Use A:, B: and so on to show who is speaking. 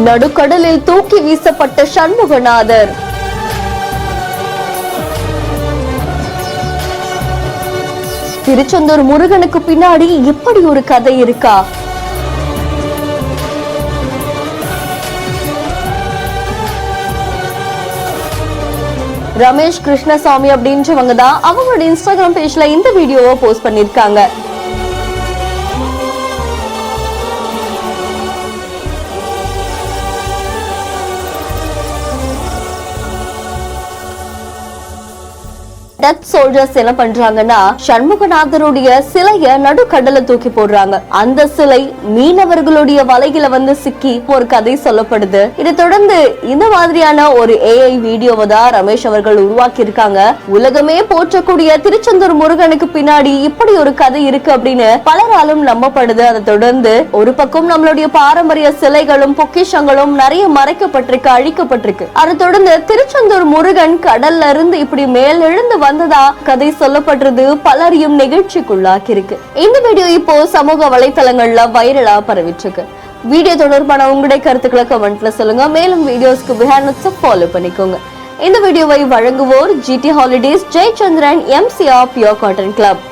A: நடுக்கடலில் தூக்கி வீசப்பட்ட சண்முகநாதர். திருச்செந்தூர் முருகனுக்கு பின்னாடி இப்படி ஒரு கதை இருக்கா? ரமேஷ் கிருஷ்ணசாமி அப்படின்றவங்க தான் அவங்களோட இன்ஸ்டாகிராம் பேஜ்ல இந்த வீடியோவை போஸ்ட் பண்ணிருக்காங்க. டச் சோல்ஜர்ஸ் என்ன பண்றாங்கன்னா, சண்முகநாதருடைய சிலைய நடுக்கடல தூக்கி போடுறாங்க. அந்த சிலை மீனவர்களுடைய வலைகளை வந்து சிக்கி ஒரு கதை சொல்லப்படுது. இதை தொடர்ந்து இந்த மாதிரியான ஒரு AI வீடியோவை தான் ரமேஷ் அவர்கள் உருவாக்கி இருக்காங்க. உலகமே போற்றக்கூடிய திருச்செந்தூர் முருகனுக்கு பின்னாடி இப்படி ஒரு கதை இருக்கு அப்படின்னு பலராலும் நம்பப்படுது. அதை தொடர்ந்து ஒரு பக்கம் நம்மளுடைய பாரம்பரிய சிலைகளும் பொக்கிஷங்களும் நிறைய மறைக்கப்பட்டிருக்கு, அழிக்கப்பட்டிருக்கு. அதை தொடர்ந்து திருச்செந்தூர் முருகன் கடல்ல இருந்து இப்படி மேலெழுந்து வந்ததா கதை சொல்லப்படுறது பலரையும் நிகழ்ச்சிக்குள்ளாக்கி இருக்கு. இந்த வீடியோ இப்போ சமூக வலைதளங்கள்ல வைரலா பரவிட்டு இருக்கு. வீடியோ தொடர்பான உங்களுடைய கருத்துக்களை கமெண்ட்ல சொல்லுங்க. மேலும் வீடியோஸ்க்கு பிஹைண்ட் ஃபாலோ பண்ணிக்கோங்க. இந்த வீடியோவை வழங்குவோர் GT Holidays, Jayachandran, MCR Pure Cotton Club.